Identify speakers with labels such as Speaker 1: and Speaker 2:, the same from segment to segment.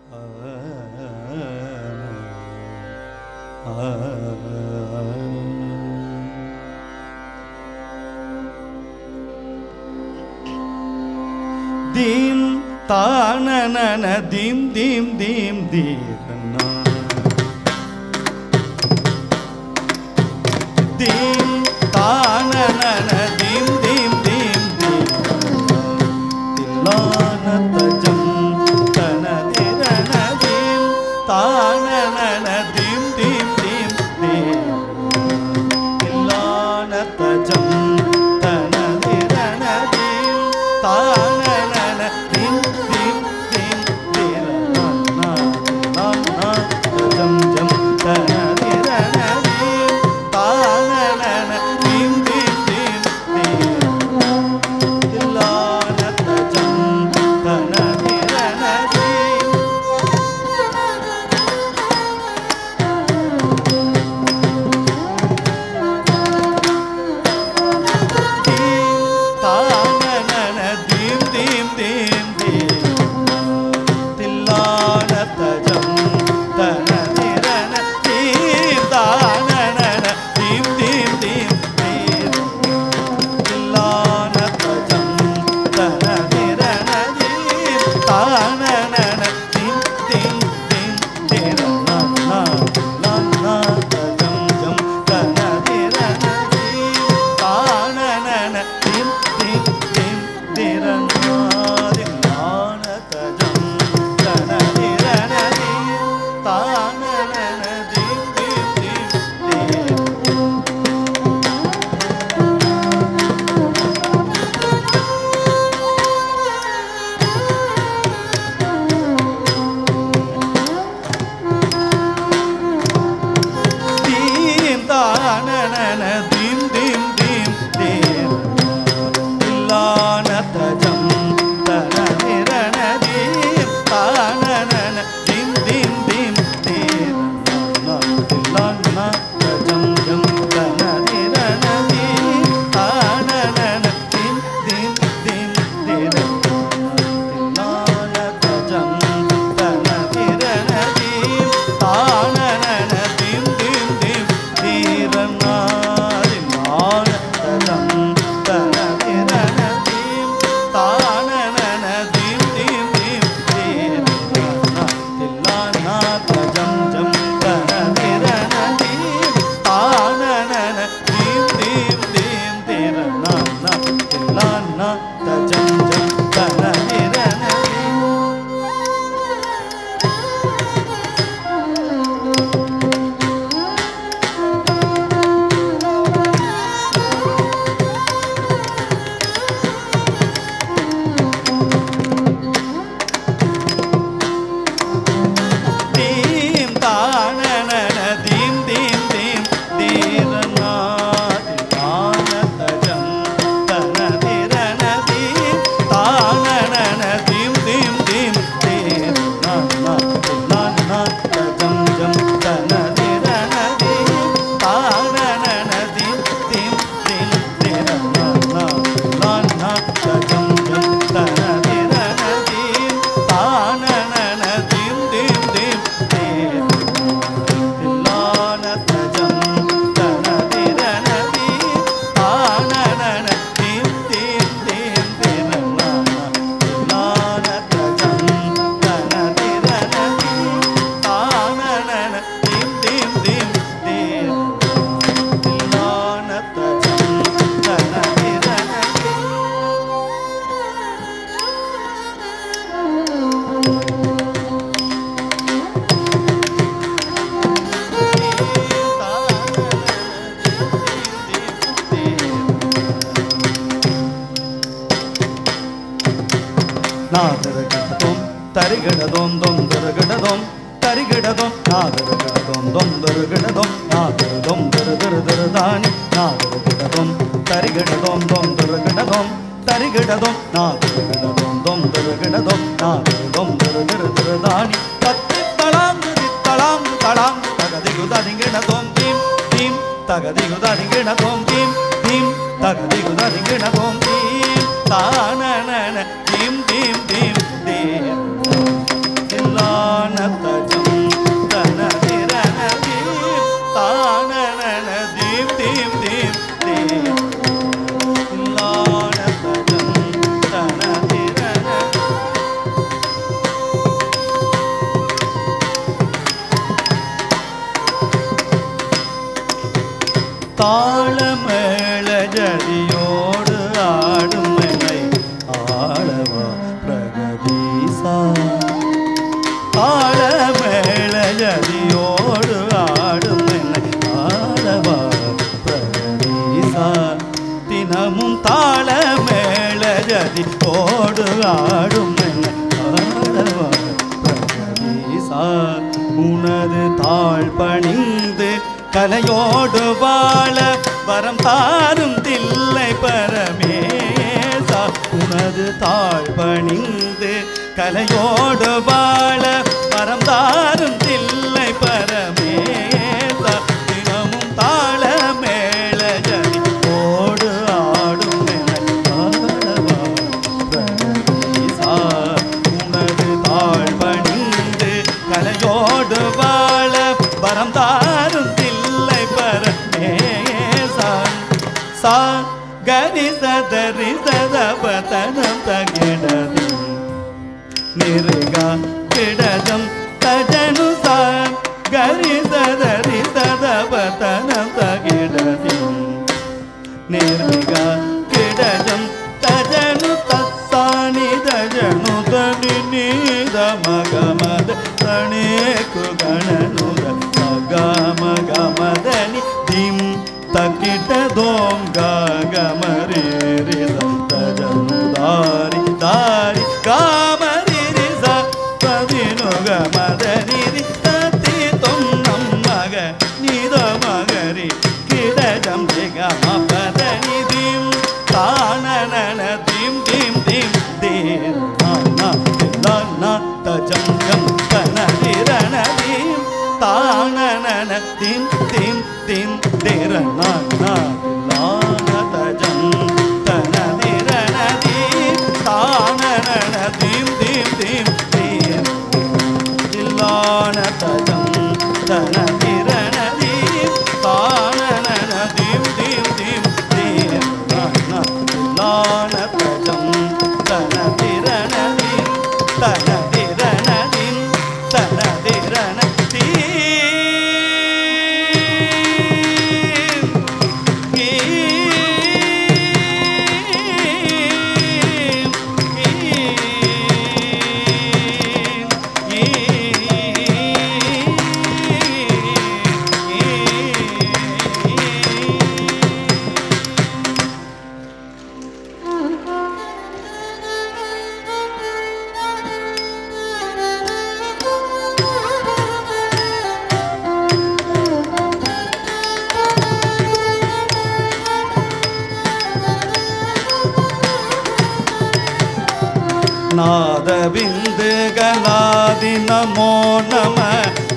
Speaker 1: दीम ताननन दीम दीम दीम दीरना दीम ताननन दीम दीम दीम तिल्लान तजम तन दिरन दीम ताननन दीम दीम दीम तिल्लान तजम तन दिरन दीम ताननन दीम दीम दीम दिरना ना तजम जम तन दिरन दीम ताननन दीम दीम दीम तिल्लान तजम तन दिरन दीम ताननन दीम दीम दीम तिल्लान तजम तन दिरन दीम ताननन दीम दीम दीम तिल्लान तजम तन दिरन दीम ताननन दीम दीम दीम दिरना ना ना तजम जम तन दिरन दीम ताननन दीम दीम दीम दिरना दिल्लान तजम तन दिरन दीम ताननन दीम दीम दीम दीम ताननन दीम दीम दीम तिल्लान तजम तन दिरन दीम ताननन दीम दीम दीम तिल्लान तजम जम तन दिरन दीम ताननन दीम दीम दीम तिल्लान तजम तन दिरन दीम ताननन दीम दीम दीम दिरना दिल्लान तजम तन दिरन दीम ताननन दीम दीम दीम दिरना दिल्लाना तजम जम तन दिरन दीम ताननन दीम दीम दीम दिरना ना दिल्लाना तजम जम तन दिरन दीम दीम ताननन दीम दीम दीम दिरना दिल्लान तजम तन दिरन दीम ताननन दीम दीम दीम दिरना दिल्लाना तजम जम तन दिरन दीम ताननन दीम दीम दीम दिरना दिल्लाना तजम जम तन दिरन दीम ताननन दीम दीम दीम तिल्लान तजम तन दिरन दीम ताननन दीम दीम दीम दिरना तिल्लान तजम तन दिरन दीम ताननन दीम दीम दीम तिल्लान तजम तन दिरन நாதரகடதோம் தரிகடதோம் தொம் தரகடதோம் தரிகடதோம் நாதரகடதோம் தொம் தரகடதோம் நாதரதோம் தரதரதரதானி நாதரகடதோம் தரிகடதோம் தொம் தரகடதோம் தரிகடதோம் நாதரகடதோம் தொம் தரகடதோம் நாதரதோம் தரதரதரதானி தத்தி தளாங்கு தித்தளாங்கு தளாங்கு தகதிகுததிங்கடதோம் தீம் தீம் தகதிகுததிங்கடதோம் தீம் தீம் தகதிகுததிங்கடதோம் தீம் தானனன தீம் தீம் தீம் தீம் தில்லான தாளமேள ஜதியோடு ஆடும் என்னை ஆளவா பிரகதீசா. தாளமேள ஜதியோடு ஆடும் என்னை ஆளவா பிரகதீசா. தினமும் தாளமேள ஜதியோடு ஆடும் என்னை ஆளவா பிரகதீசா. உனது தாழ் பணிந்து கலையோடு வாழ வரம் தாரும் தில்லை பரமேசா. உனது தாழ் பணிந்து கலையோடு வாழ வரம் தாரும் தில்லை பரமேசா. தினமும் தாள மேள ஜதி ஓடு ஆடும் ஆளவா பிரகதீசா. உனது தாழ் பணிந்து கலையோடு வாழ வரம் தாரும் சா கரி சதரி சதபதனம் தகிடதி நிருகா கிடதம் தஜனு சா கரி சதரி சதபதனம் தகிடதி நிருகா கிடதம் தஜனு தத்தானி தஜனு தனி நீத மகமத தனே குகணனுத மகமகமதனி திம் தக்கிட்ட தோங்கா கமரி தஜனுதாரி தாரி காமரி பதினுக மதனி தத்தி தொன்னம் மக நீத மகரி கிடஜம் திகம பதனி திம் தானன திம் திம் திம் தேர் நானா தஜம் கம் கனதிரண திம் தானன திம் திம் திம் திரணா தஜம் தனதிரணதி தானன திம் திம் திம் திம் தில்லான தஜம் தனதிரணதி தானன திம் திம் திம் திரணா தில்லான தஜம் தனதிரணதி தனதிரணதி தனதிரணதி நாதபிந்து கலாதி நமோ நம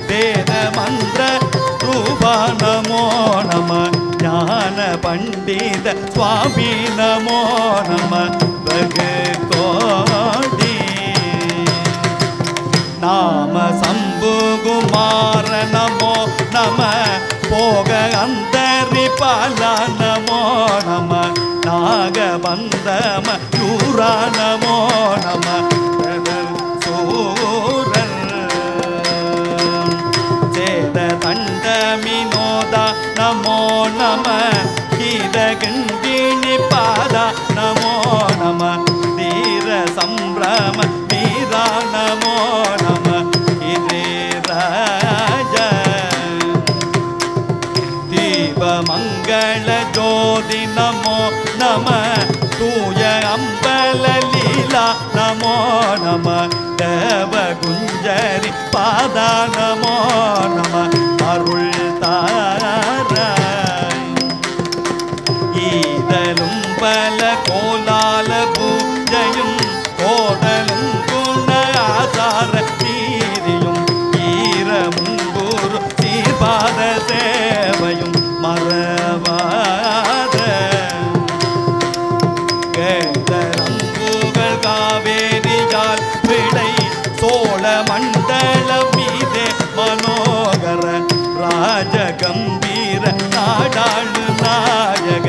Speaker 1: வேத மந்திர ரூபா நமோ நம ஞான பண்டித சுவாமி நமோ நம பகதோடி நாம சம்பு குமார நமோ நம போக அந்தரி பாலா நமோ நம நாகபந்தம யூரா நமோ நம சூரர் சேத தண்டமினோத நமோ நம கீதகிண்டினி பாத நமோ நம தீர சம்பிரம வீரா நமோ நம ராஜ தீப மங்கள ஜோதி நமோ நம தூய அம்பல லீலா நமோ நம தேவ குஞ்சரி பாதா நமோ நம அருள் தாராய் ஈதலும் பல கோலால பூஜையும் கோதலும் குண ஆசார தீரியும் ஈரமும் குரு சீர்பாத சேவையும் மறவாத கேதரம்புகள் காவேரியால் விடை சோழ மண்டலம் மனோகர ராஜகம்பீர நாடாளு நாயக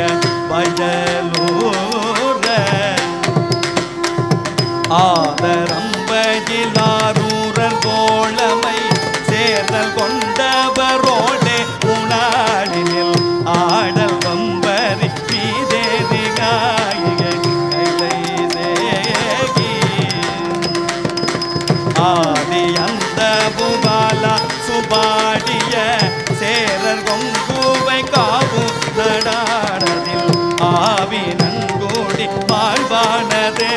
Speaker 1: வயலூர ஆதரம்பகிலாரூரர் தோழமை சேர்தல் கொண்டவரோடே உணாடினில் ஆடல் வம்பரி மீதேதி காயிகை கைலை தேகி ஆதி அந்த புகாலா சுபாடிய சேரர் கொங்குவை காவு நடாடதில் ஆவி நன்கூடி வாழ்வானதே